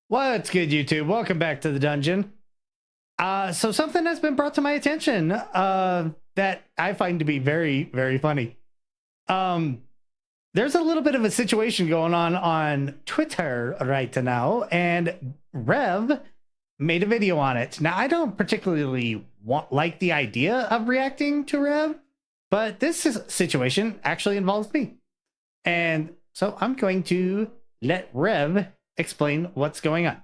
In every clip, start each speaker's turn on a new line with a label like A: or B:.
A: What's good, YouTube? Welcome back to the dungeon. So something has been brought to my attention that I find to be very, very funny. There's a little bit of a situation going on Twitter right now, and Rev made a video on it. Now, I don't particularly like the idea of reacting to Rev, but this situation actually involves me. And so I'm going to let Rev explain what's going on.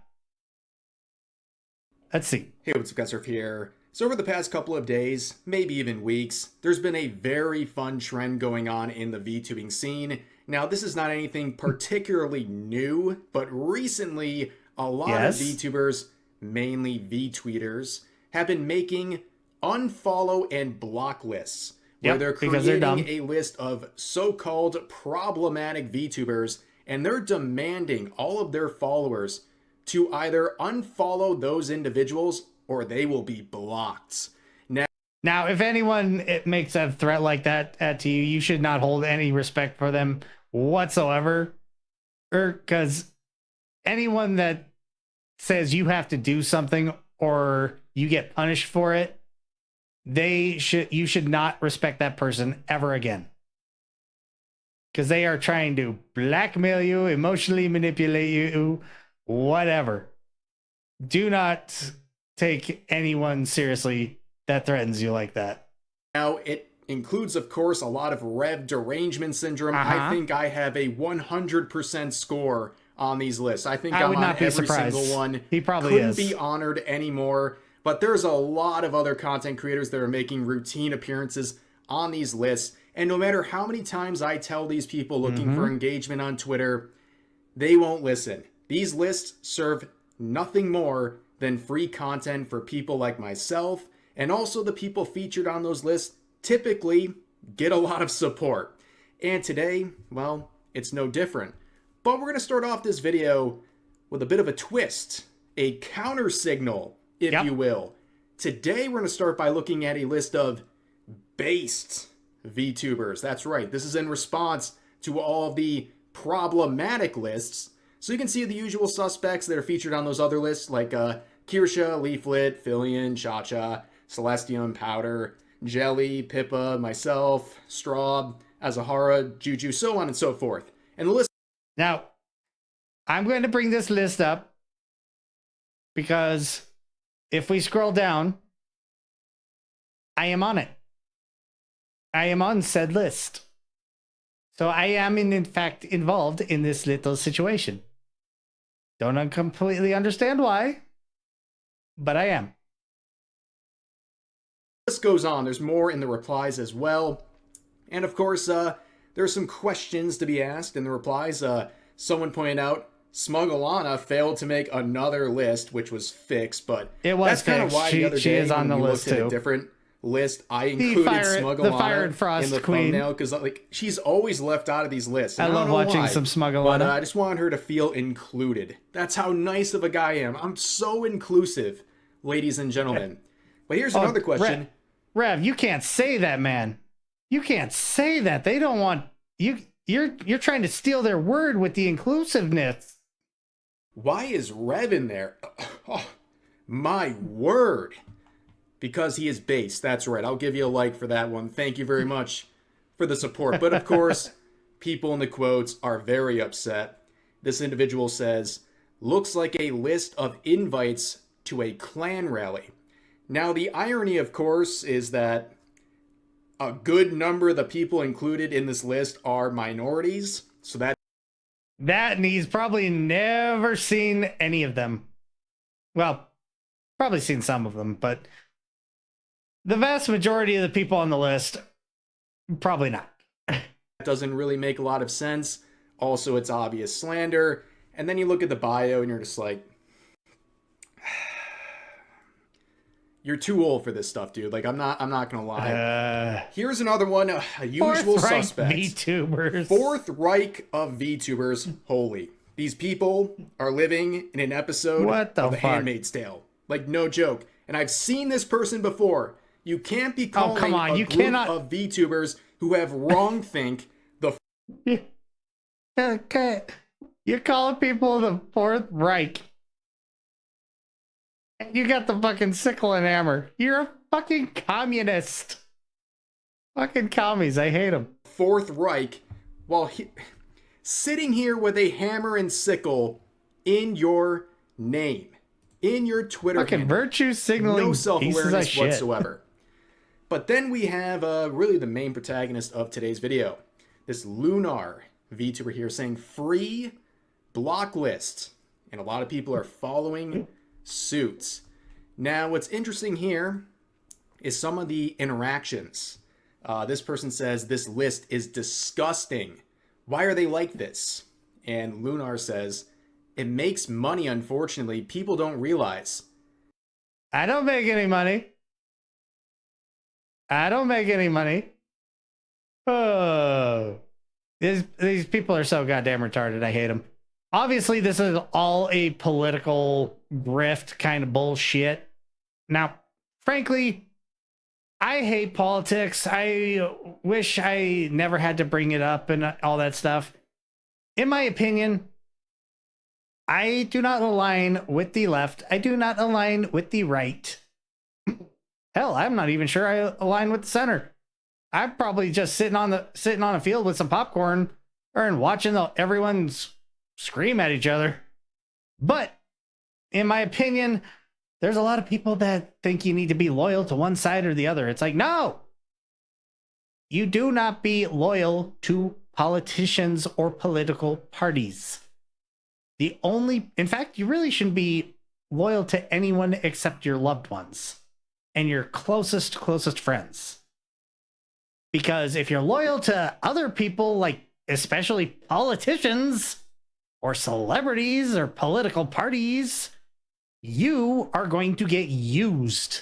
A: Let's see.
B: Hey, what's up, guys? Surf here. So over the past couple of days, maybe even weeks, there's been a very fun trend going on in the VTubing scene. Now, this is not anything particularly new, but recently, a lot of VTubers, mainly VTweeters, have been making unfollow and block lists, where they're creating a list of so-called problematic VTubers, and they're demanding all of their followers to either unfollow those individuals or they will be blocked.
A: Now, if anyone makes a threat like that to you, you should not hold any respect for them whatsoever. Because anyone that says you have to do something or you get punished for it, you should not respect that person ever again. Because they are trying to blackmail you, emotionally manipulate you, whatever. Do not take anyone seriously that threatens you like that.
B: Now, it includes, of course, a lot of Rev derangement syndrome. I think I have a 100% score on these lists. I think I'm on every single one.
A: He probably
B: couldn't be honored anymore. But there's a lot of other content creators that are making routine appearances on these lists. And no matter how many times I tell these people looking for engagement on Twitter, they won't listen. These lists serve nothing more than free content for people like myself, and also the people featured on those lists typically get a lot of support. And today, well, it's no different. But we're going to start off this video with a bit of a twist, a counter signal, if you will. Today, we're going to start by looking at a list of based VTubers. That's right. This is in response to all of the problematic lists. So you can see the usual suspects that are featured on those other lists, like Kirsha, Leaflet, Fillion, Cha-Cha, Celestium, Powder, Jelly, Pippa, myself, Straub, Azahara, Juju, so on and so forth. And the list...
A: Now, I'm going to bring this list up because if we scroll down, I am on it. I am on said list. So I am, in fact, involved in this little situation. Don't completely understand why, but I am.
B: This goes on. There's more in the replies as well. And of course, there's some questions to be asked in the replies. Someone pointed out Smugglana failed to make another list, which was fixed, but
A: it was
B: that's kind of why the other day
A: is on the list too.
B: A different list, I included Smugglana
A: the Fire and Frost
B: in the
A: Queen
B: thumbnail because like she's always left out of these lists.
A: I love watching some Smugglana.
B: But I just wanted her to feel included. That's how nice of a guy I am. I'm so inclusive, ladies and gentlemen. But here's another question.
A: Rev, you can't say that, man. You can't say that. They don't want you. You're trying to steal their word with the inclusiveness.
B: Why is Rev in there? Oh, my word. Because he is based. That's right. I'll give you a like for that one. Thank you very much for the support. But of course, people in the quotes are very upset. This individual says, looks like a list of invites to a clan rally. Now, the irony, of course, is that a good number of the people included in this list are minorities. So
A: and he's probably never seen any of them. Well, probably seen some of them, but the vast majority of the people on the list, probably not.
B: That doesn't really make a lot of sense. Also, it's obvious slander. And then you look at the bio and you're just like, you're too old for this stuff, dude. Like, I'm not gonna lie. Here's another one, a usual suspect.
A: VTubers.
B: Fourth Reich of VTubers. Holy. These people are living in an episode of The Handmaid's Tale. Like, no joke. And I've seen this person before. You can't be calling a group of VTubers who have wrongthink the...
A: Okay. You're calling people the Fourth Reich. You got the fucking sickle and hammer. You're a fucking communist. Fucking commies. I hate them.
B: Fourth Reich while sitting here with a hammer and sickle in your name, in your Twitter
A: fucking
B: handle.
A: Virtue signaling.
B: No self-awareness
A: shit.
B: whatsoever. But then we have really the main protagonist of today's video. This Lunar VTuber here saying free block list. And a lot of people are following suit. Now, what's interesting here is some of the interactions. This person says this list is disgusting. Why are they like this? And Lunar says, it makes money, unfortunately. People don't realize.
A: I don't make any money. I don't make any money. Oh. These people are so goddamn retarded. I hate them. Obviously, this is all a political grift kind of bullshit. Now, frankly, I hate politics. I wish I never had to bring it up and all that stuff. In my opinion, I do not align with the left. I do not align with the right. Hell, I'm not even sure I align with the center. I'm probably just sitting on a field with some popcorn and watching everyone scream at each other. But in my opinion, there's a lot of people that think you need to be loyal to one side or the other. It's like, no, you do not be loyal to politicians or political parties. In fact, you really shouldn't be loyal to anyone except your loved ones and your closest friends. Because if you're loyal to other people, like especially politicians or celebrities or political parties, you are going to get used.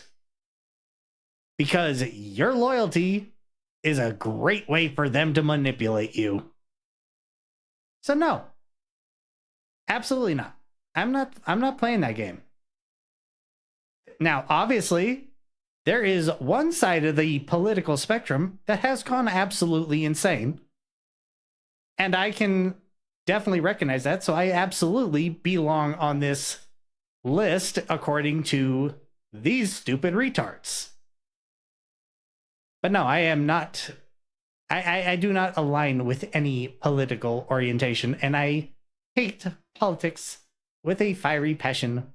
A: Because your loyalty is a great way for them to manipulate you. So no. Absolutely not. I'm not playing that game. Now, obviously, there is one side of the political spectrum that has gone absolutely insane. And I can definitely recognize that. So I absolutely belong on this list according to these stupid retards. But no, I am not. I do not align with any political orientation. And I hate politics with a fiery passion.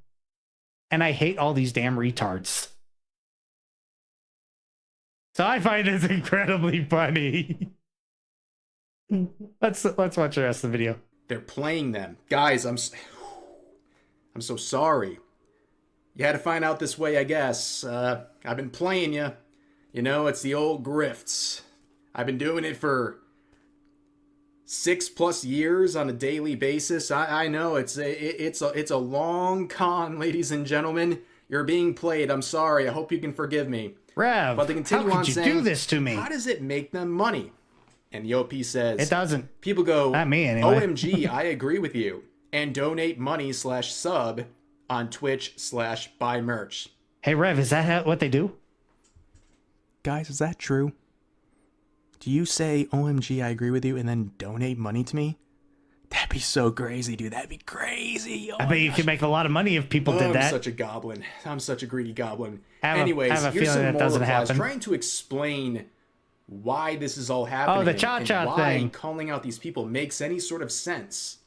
A: And I hate all these damn retards. So I find this incredibly funny. Let's watch the rest of the video.
B: They're playing them. Guys, I'm so sorry. You had to find out this way, I guess. I've been playing you. You know, it's the old grifts. I've been doing it for 6+ years on a daily basis. I know it's a long con, ladies and gentlemen. You're being played. I'm sorry. I hope you can forgive me.
A: Rev,
B: but they continue
A: how
B: on
A: could you
B: saying,
A: do this to me?
B: How does it make them money? And the OP says,
A: it doesn't.
B: People go,
A: not me anyway.
B: OMG, I agree with you. And donate money /sub on Twitch /buy merch.
A: Hey, Rev, is that what they do?
B: Guys, is that true? Do you say, OMG, I agree with you, and then donate money to me? That'd be so crazy, dude. That'd be crazy. Oh
A: I bet you could make a lot of money if people did that.
B: I'm such a goblin. I'm such a greedy goblin.
A: Anyways,
B: here's some more replies trying to explain why this is all happening.
A: Oh, the cha-cha thing.
B: Why calling out these people makes any sort of sense.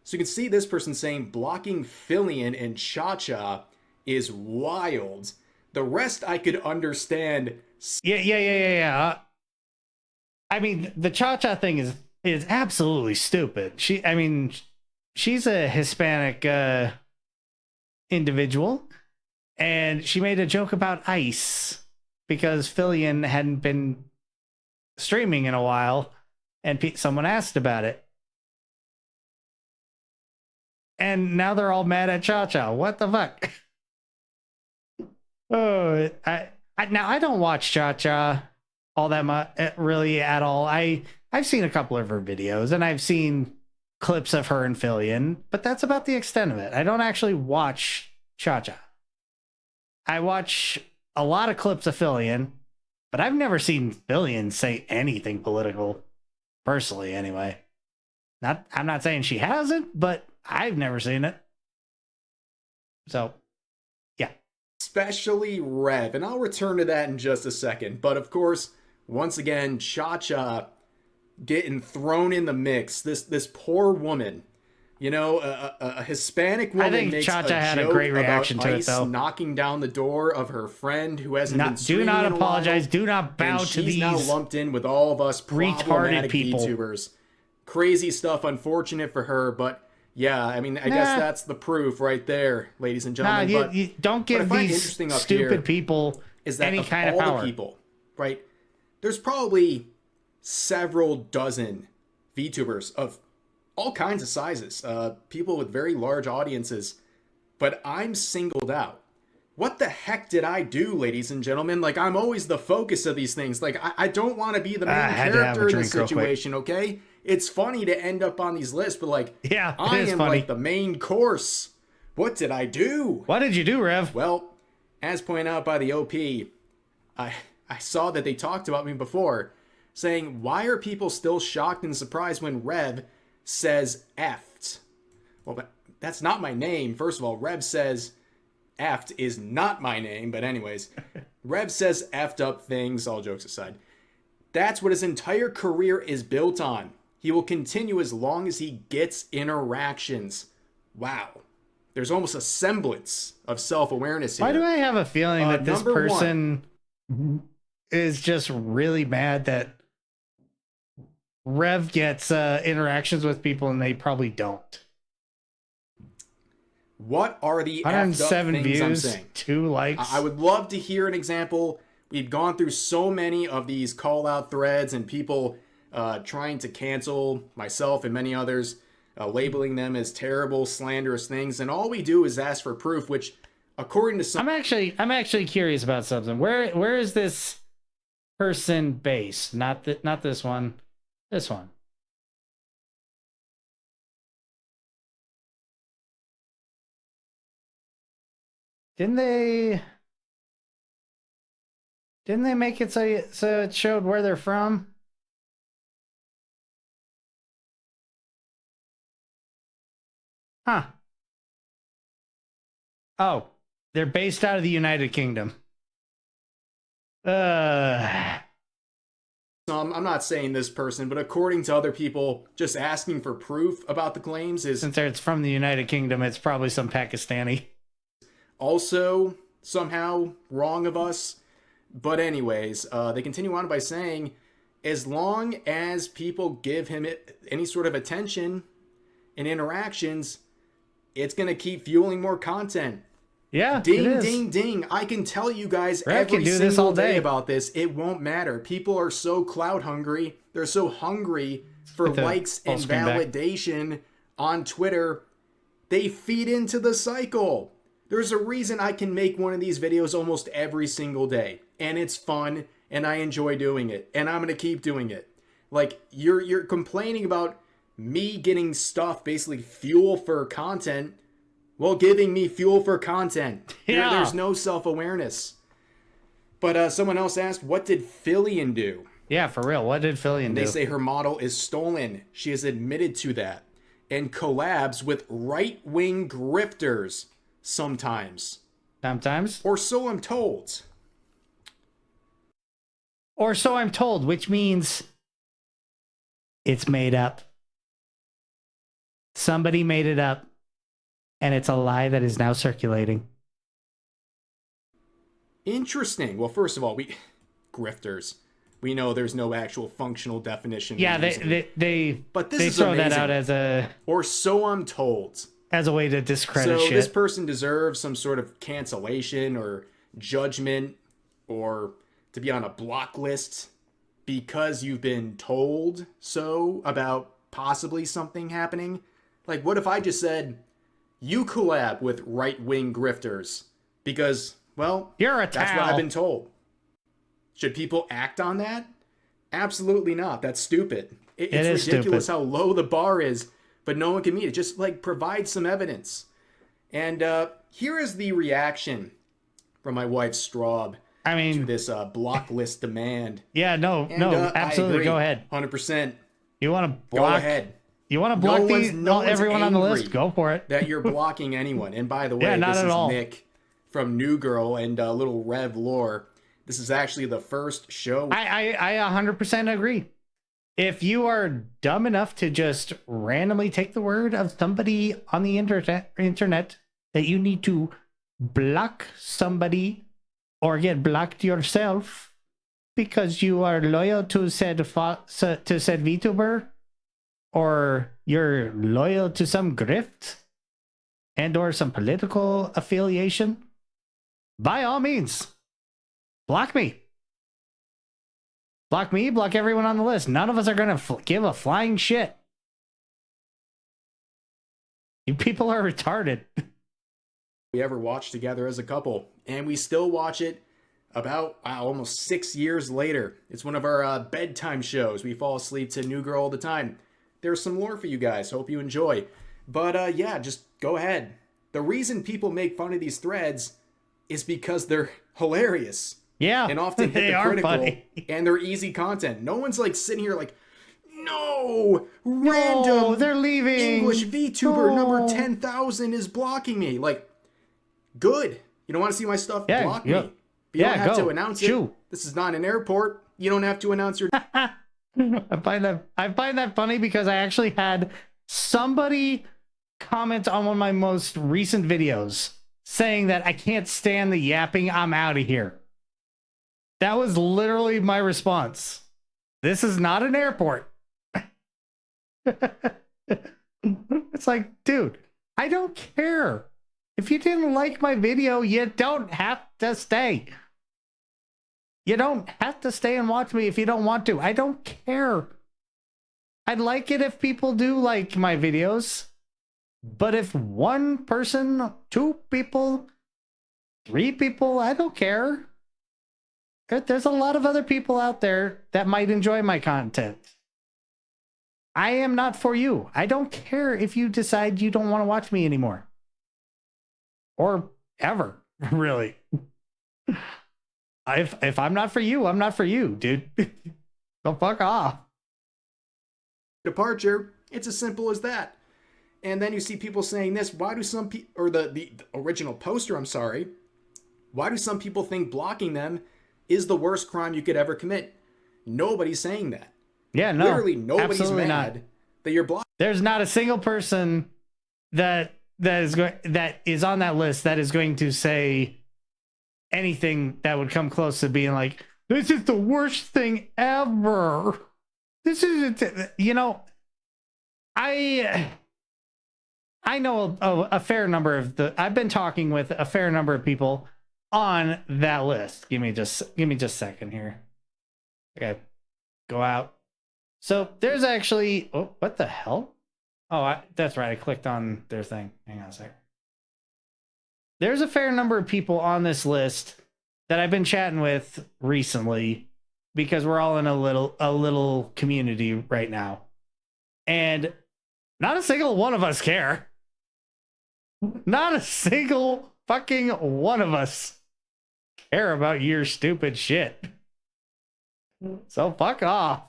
B: So you can see this person saying blocking Fillion and Cha-Cha is wild. The rest I could understand.
A: Yeah. I mean, the Cha-Cha thing is absolutely stupid. She's a Hispanic individual, and she made a joke about ice because Fillion hadn't been streaming in a while, and someone asked about it. And now they're all mad at Cha-Cha. What the fuck? Oh, I don't watch Cha-Cha all that much, really, at all. I've seen a couple of her videos, and I've seen clips of her and Fillion, but that's about the extent of it. I don't actually watch Cha-Cha. I watch a lot of clips of Fillion, but I've never seen Fillion say anything political, personally, anyway. I'm not saying she hasn't, but I've never seen it. So, yeah.
B: especially Rev, and I'll return to that in just a second. But of course, once again, Cha-Cha getting thrown in the mix. This poor woman, you know, a Hispanic woman
A: I think
B: makes
A: Cha-Cha
B: a
A: had
B: joke
A: a great reaction
B: about
A: to it,
B: Ice
A: though.
B: knocking down the door of her friend who hasn't been
A: Do
B: streaming
A: not
B: in a
A: apologize.
B: while,
A: Do not bow
B: and
A: to
B: she's
A: these
B: now lumped in with all of us
A: retarded
B: problematic
A: people.
B: VTubers. Crazy stuff. Unfortunate for her, but yeah, I mean, I guess that's the proof right there, ladies and
A: Nah,
B: gentlemen.
A: you don't give these stupid people
B: is that
A: any
B: of
A: kind of
B: all
A: power.
B: the people, right? There's probably several dozen VTubers of all kinds of sizes, people with very large audiences, but I'm singled out. What the heck did I do, ladies and gentlemen? Like, I'm always the focus of these things. Like, I don't want to be the main character in this situation, okay? It's funny to end up on these lists, but like,
A: yeah,
B: I am
A: funny.
B: like the main course. What did I do?
A: What did you do, Rev?
B: Well, as pointed out by the OP, I saw that they talked about me before, saying, why are people still shocked and surprised when Rev says effed? Well, that's not my name. First of all, Rev says effed is not my name, but anyways, Rev says effed up things, all jokes aside. That's what his entire career is built on. He will continue as long as he gets interactions. Wow. There's almost a semblance of self-awareness here.
A: Why do I have a feeling that this person is just really mad that Rev gets interactions with people and they probably don't?
B: What are the
A: 107
B: things
A: views,
B: I'm saying?
A: 2 likes.
B: I would love to hear an example. We've gone through so many of these call-out threads and people trying to cancel myself and many others, labeling them as terrible, slanderous things, and all we do is ask for proof, which, according to some,
A: I'm actually curious about something. Where is this person based? Not this one. This one. Didn't they make it so it showed where they're from? Huh. Oh, they're based out of the United Kingdom.
B: I'm not saying this person, but according to other people, just asking for proof about the claims is,
A: since it's from the United Kingdom, it's probably some Pakistani.
B: Also somehow wrong of us. But anyways, they continue on by saying, as long as people give him any sort of attention and interactions, it's going to keep fueling more content.
A: Yeah,
B: ding, ding, ding. I can tell you guys every single day about this. It won't matter. People are so clout hungry. They're so hungry for likes and validation on Twitter. They feed into the cycle. There's a reason I can make one of these videos almost every single day. And it's fun, and I enjoy doing it. And I'm going to keep doing it. Like, you're complaining about me getting stuff, basically fuel for content, while giving me fuel for content.
A: Yeah.
B: There's no self-awareness. But someone else asked, what did Fillion do?
A: Yeah, for real. What did Fillion do?
B: They say her model is stolen. She has admitted to that. And collabs with right-wing grifters sometimes.
A: Sometimes.
B: Or so I'm told.
A: Or so I'm told, which means it's made up. Somebody made it up. And it's a lie that is now circulating.
B: Interesting. Well, first of all, grifters. We know there's no actual functional definition.
A: Yeah, they
B: but this
A: they
B: is
A: throw
B: amazing.
A: that out as a,
B: or so I'm told,
A: as a way to discredit
B: so
A: shit.
B: This person deserves some sort of cancellation or judgment, or to be on a block list because you've been told so about possibly something happening. Like, what if I just said, you collab with right-wing grifters because, well,
A: you're a
B: that's what I've been told. Should people act on that? Absolutely not. That's stupid. It's ridiculous how low the bar is, but no one can meet it. Just, like, provide some evidence. And here is the reaction from my wife, Straub, to this block list demand.
A: Yeah, no, absolutely. Go ahead.
B: 100%.
A: You want to block?
B: Go ahead.
A: You want to block everyone on the list? Go for it.
B: That you're blocking anyone. And by the way,
A: yeah, not
B: this
A: at
B: is
A: all.
B: Nick from New Girl and little Rev Lore. This is actually the first show.
A: I 100% agree. If you are dumb enough to just randomly take the word of somebody on the internet that you need to block somebody or get blocked yourself because you are loyal to said VTuber, or you're loyal to some grift and or some political affiliation, by all means, block me. Block me, block everyone on the list. None of us are going to give a flying shit. You people are retarded.
B: We ever watched together as a couple, and we still watch it about almost 6 years later. It's one of our bedtime shows. We fall asleep to New Girl all the time. There's some lore for you guys. Hope you enjoy. But yeah, just go ahead. The reason people make fun of these threads is because they're hilarious.
A: Yeah,
B: and often
A: they are funny.
B: And they're easy content. No one's like sitting here like, no, random
A: they're leaving.
B: English VTuber number 10,000 is blocking me. Like, good. You don't want to see my stuff? Block me. But you don't have to announce it. This is not an airport. You don't have to announce your...
A: I find that funny because I actually had somebody comment on one of my most recent videos saying that I can't stand the yapping, I'm out of here. That was literally my response. This is not an airport. It's like, dude, I don't care. If you didn't like my video, you don't have to stay. You don't have to stay and watch me if you don't want to. I don't care. I'd like it if people do like my videos. But if one person, 2 people, 3 people, I don't care. There's a lot of other people out there that might enjoy my content. I am not for you. I don't care if you decide you don't want to watch me anymore. Or ever, really. If I'm not for you, I'm not for you, dude. So fuck off.
B: Departure, it's as simple as that. And then you see people saying this, why do some people, or the original poster, I'm sorry, why do some people think blocking them is the worst crime you could ever commit? Nobody's saying that.
A: Yeah, no.
B: Literally nobody's mad that you're blocking.
A: There's not a single person that is on that list that is going to say anything that would come close to being like, this is the worst thing ever. This is, you know, I know a fair number of I've been talking with a fair number of people on that list. Give me just a second here. Okay, go out. So there's actually, oh, what the hell? Oh, that's right. I clicked on their thing. Hang on a sec. There's a fair number of people on this list that I've been chatting with recently because we're all in a little community right now. And not a single one of us care. Not a single fucking one of us care about your stupid shit. So fuck off.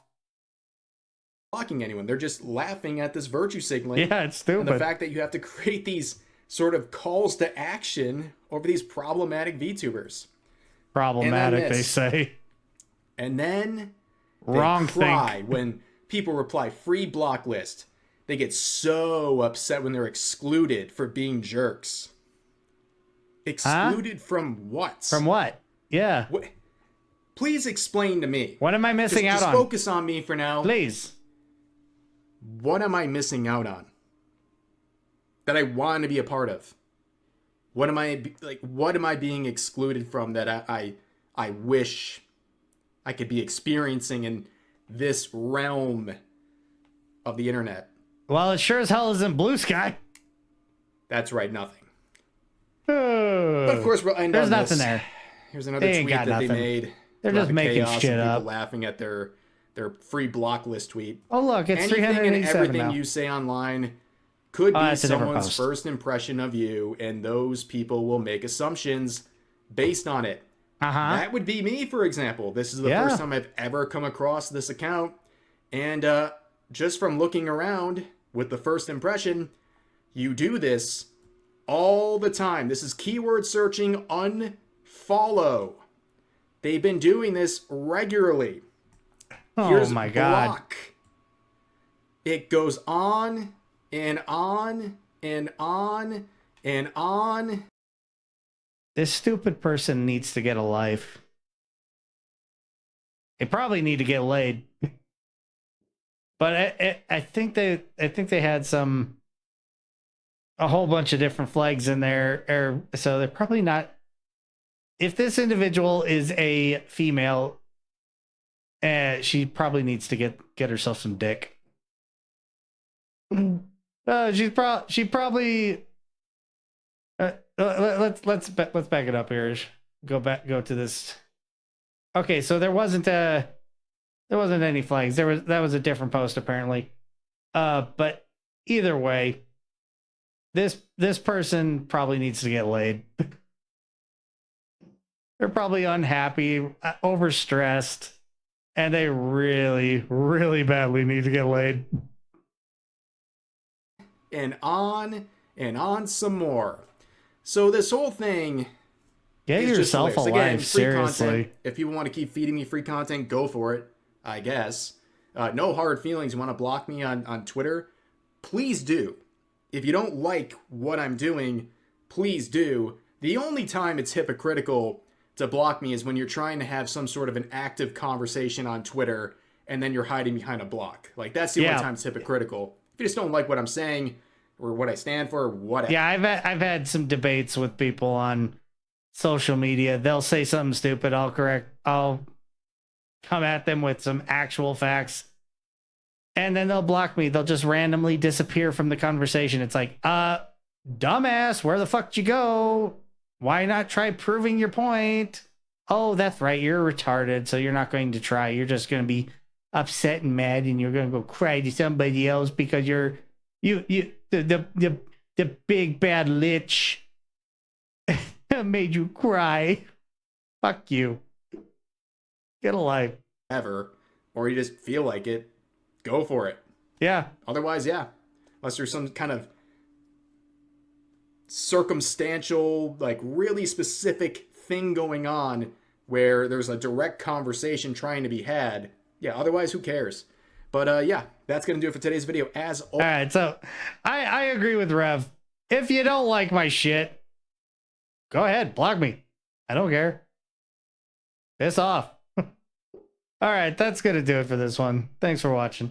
B: Blocking anyone. They're just laughing at this virtue signaling.
A: Yeah, it's stupid.
B: And the fact that you have to create these sort of calls to action over these problematic VTubers.
A: Problematic, they say.
B: And then
A: wrong
B: they cry when people reply free block list. They get so upset when they're excluded for being jerks. Excluded from what?
A: From what? Yeah.
B: Please explain to me.
A: What am I missing out on?
B: Just focus on me for now.
A: Please.
B: What am I missing out on that I want to be a part of? What am I being excluded from that I wish I could be experiencing in this realm of the internet?
A: Well, it sure as hell isn't Blue Sky.
B: That's right, nothing. But of course, we'll end
A: there's
B: on
A: nothing
B: this.
A: there.
B: Here's another tweet that they made.
A: They're just making shit up.
B: Laughing at their free block list tweet.
A: Oh look, it's
B: anything
A: 387
B: and everything
A: now.
B: you say online could be someone's first impression of you, and those people will make assumptions based on it. That would be me, for example. This is the first time I've ever come across this account, and just from looking around with the first impression, you do this all the time. This is keyword searching unfollow. They've been doing this regularly.
A: Oh
B: Here's
A: my God.
B: block. It goes on and on and on and on.
A: This stupid person needs to get a life. They probably need to get laid. But I think they had a whole bunch of different flags in there, so they're probably not. If this individual is a female, she probably needs to get herself some dick. She probably. Let's back it up here. Go to this. Okay, so there wasn't any flags. That was a different post apparently. But either way, this person probably needs to get laid. They're probably unhappy, overstressed, and they really, really badly need to get laid.
B: And on some more. So this whole thing
A: Get
B: is just
A: yourself a
B: hilarious.
A: life,
B: Again, free
A: seriously.
B: content. If you want to keep feeding me free content, go for it, I guess. No hard feelings. You want to block me on Twitter? Please do. If you don't like what I'm doing, please do. The only time it's hypocritical to block me is when you're trying to have some sort of an active conversation on Twitter and then you're hiding behind a block. Like, that's the only time it's hypocritical. If you just don't like what I'm saying or what I stand for, whatever.
A: Yeah, I've had some debates with people on social media. They'll say something stupid. I'll come at them with some actual facts. And then they'll block me. They'll just randomly disappear from the conversation. It's like, dumbass, where the fuck did you go? Why not try proving your point? Oh, that's right. You're retarded, so you're not going to try. You're just going to be upset and mad, and you're going to go cry to somebody else because you're the big bad lich made you cry. Fuck you. Get a life.
B: Ever. Or you just feel like it. Go for it.
A: Yeah.
B: Otherwise, yeah. Unless there's some kind of circumstantial, like really specific thing going on where there's a direct conversation trying to be had. Yeah, otherwise, who cares? But yeah, that's going to do it for today's video. As always.
A: All right, so I agree with Rev. If you don't like my shit, go ahead, block me. I don't care. Piss off. All right, that's going to do it for this one. Thanks for watching.